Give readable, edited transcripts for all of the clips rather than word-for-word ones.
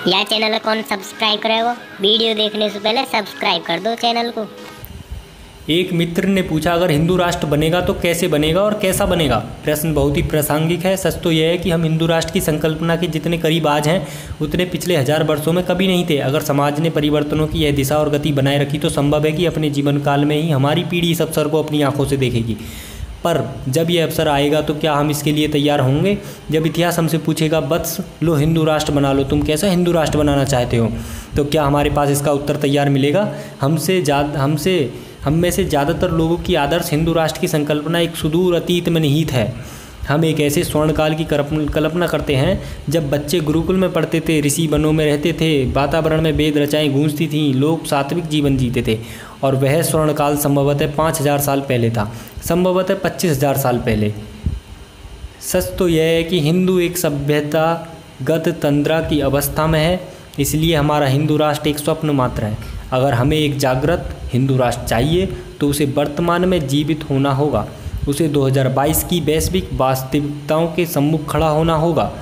यार चैनल को कौन सब्सक्राइब करेगा? वीडियो देखने से पहले सब्सक्राइब कर दो चैनल को। एक मित्र ने पूछा, अगर हिंदू राष्ट्र बनेगा तो कैसे बनेगा और कैसा बनेगा? प्रश्न बहुत ही प्रासंगिक है। सच तो यह है कि हम हिंदू राष्ट्र की संकल्पना के जितने करीब आज हैं उतने पिछले 1000 वर्षों में कभी नहीं थे। अगर समाज ने परिवर्तनों की यह दिशा और गति बनाए रखी तो संभव है कि अपने जीवन काल में ही हमारी पीढ़ी इस अवसर को अपनी आंखों से देखेगी। पर जब यह अवसर आएगा तो क्या हम इसके लिए तैयार होंगे? जब इतिहास हमसे पूछेगा, वत्स लो हिंदू राष्ट्र बना लो, तुम कैसा हिंदू राष्ट्र बनाना चाहते हो, तो क्या हमारे पास इसका उत्तर तैयार मिलेगा? हम में से ज़्यादातर लोगों की आदर्श हिंदू राष्ट्र की संकल्पना एक सुदूर अतीत में निहित है। हम एक ऐसे स्वर्णकाल की कल्पना करते हैं जब बच्चे गुरुकुल में पढ़ते थे, ऋषि वनों में रहते थे, वातावरण में वेद रचाएँ गूंजती थीं, लोग सात्विक जीवन जीते थे। और वह स्वर्णकाल संभवतः 5000 साल पहले था, संभवतः 25,000 साल पहले। सच तो यह है कि हिंदू एक सभ्यतागत तंद्रा की अवस्था में है, इसलिए हमारा हिंदू राष्ट्र एक स्वप्न मात्र है। अगर हमें एक जागृत हिंदू राष्ट्र चाहिए तो उसे वर्तमान में जीवित होना होगा, उसे 2022 की वैश्विक वास्तविकताओं के सम्मुख खड़ा होना होगा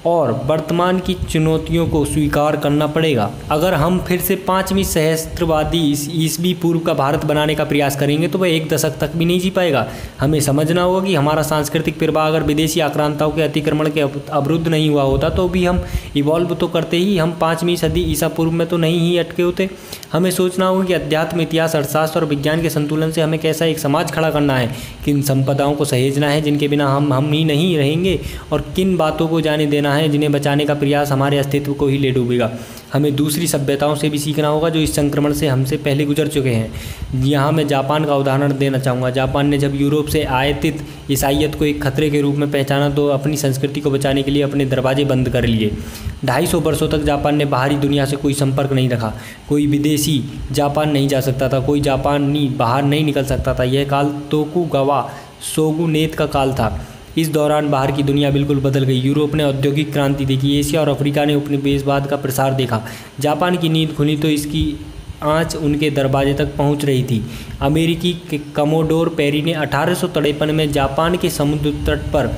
और वर्तमान की चुनौतियों को स्वीकार करना पड़ेगा। अगर हम फिर से 5वीं सहस्त्रवादी ईस्वी पूर्व का भारत बनाने का प्रयास करेंगे तो वह 1 दशक तक भी नहीं जी पाएगा। हमें समझना होगा कि हमारा सांस्कृतिक प्रवाह अगर विदेशी आक्रांताओं के अतिक्रमण के अवरुद्ध नहीं हुआ होता तो भी हम इवॉल्व तो करते ही, हम 5वीं सदी ईसा पूर्व में तो नहीं ही अटके होते। हमें सोचना होगा कि अध्यात्म, इतिहास, अर्थशास्त्र और विज्ञान के संतुलन से हमें कैसा एक समाज खड़ा करना है, किन संपदाओं को सहेजना है जिनके बिना हम ही नहीं रहेंगे, और किन बातों को जाने देना है जिन्हें बचाने का प्रयास हमारे अस्तित्व को ही ले डूबेगा। हमें दूसरी सभ्यताओं से भी सीखना होगा जो इस संक्रमण से हमसे पहले गुजर चुके हैं। यहाँ मैं जापान का उदाहरण देना चाहूँगा। जापान ने जब यूरोप से आयातित ईसाइयत को एक खतरे के रूप में पहचाना तो अपनी संस्कृति को बचाने के लिए अपने दरवाजे बंद कर लिए। 250 वर्षों तक जापान ने बाहरी दुनिया से कोई संपर्क नहीं रखा। कोई विदेशी जापान नहीं जा सकता था, कोई जापानी बाहर नहीं निकल सकता था। यह काल तोकुगावा शोगुनेत का काल था। इस दौरान बाहर की दुनिया बिल्कुल बदल गई। यूरोप ने औद्योगिक क्रांति देखी, एशिया और अफ्रीका ने उपनिवेशवाद का प्रसार देखा। जापान की नींद खुली तो इसकी आंच उनके दरवाजे तक पहुंच रही थी। अमेरिकी कमोडोर पेरी ने 1853 में जापान के समुद्र तट पर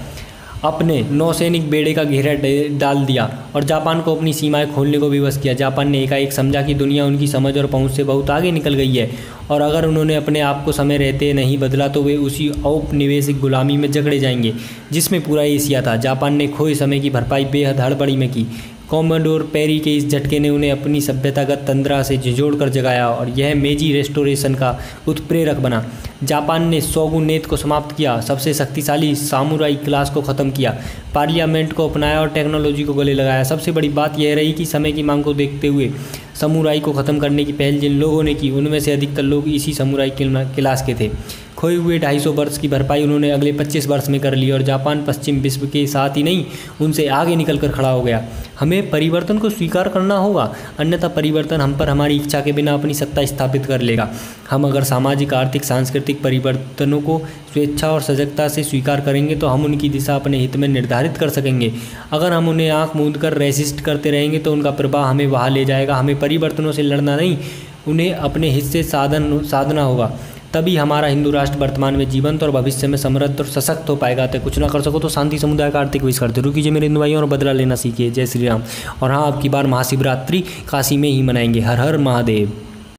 अपने नौसैनिक बेड़े का घेरा डाल दिया और जापान को अपनी सीमाएं खोलने को विवश किया। जापान ने एकाएक समझा कि दुनिया उनकी समझ और पहुंच से बहुत आगे निकल गई है और अगर उन्होंने अपने आप को समय रहते नहीं बदला तो वे उसी औपनिवेशिक गुलामी में जकड़े जाएंगे जिसमें पूरा एशिया था। जापान ने खोए समय की भरपाई बेहद हड़बड़ी में की। कॉमोडोर पेरी के इस झटके ने उन्हें अपनी सभ्यतागत तंद्रा से झिझोड़ कर जगाया और यह मेजी रेस्टोरेशन का उत्प्रेरक बना। जापान ने शोगुनेत को समाप्त किया, सबसे शक्तिशाली सामुराई क्लास को ख़त्म किया, पार्लियामेंट को अपनाया और टेक्नोलॉजी को गले लगाया। सबसे बड़ी बात यह रही कि समय की मांग को देखते हुए समुराई को ख़त्म करने की पहल जिन लोगों ने की उनमें से अधिकतर लोग इसी समुराई क्लास के थे। खोए हुए 250 वर्ष की भरपाई उन्होंने अगले 25 वर्ष में कर ली और जापान पश्चिम विश्व के साथ ही नहीं उनसे आगे निकल कर खड़ा हो गया। हमें परिवर्तन को स्वीकार करना होगा, अन्यथा परिवर्तन हम पर हमारी इच्छा के बिना अपनी सत्ता स्थापित कर लेगा। हम अगर सामाजिक, आर्थिक, सांस्कृतिक परिवर्तनों को स्वेच्छा और सजगता से स्वीकार करेंगे तो हम उनकी दिशा अपने हित में निर्धारित कर सकेंगे। अगर हम उन्हें आंख मूंद कर रेसिस्ट करते रहेंगे तो उनका प्रवाह हमें वहाँ ले जाएगा। हमें परिवर्तनों से लड़ना नहीं, उन्हें अपने हिस्से साधना होगा। तभी हमारा हिंदू राष्ट्र वर्तमान में जीवंत और भविष्य में समृद्ध और सशक्त हो पाएगा। तो कुछ ना कर सको तो शांति समुदाय का आर्थिक विकास जरूर कीजिए मेरे हिंदू भाइयों और बदला लेना सीखिए। जय श्री राम। और हाँ, अब की बार महाशिवरात्रि काशी में ही मनाएंगे। हर हर महादेव।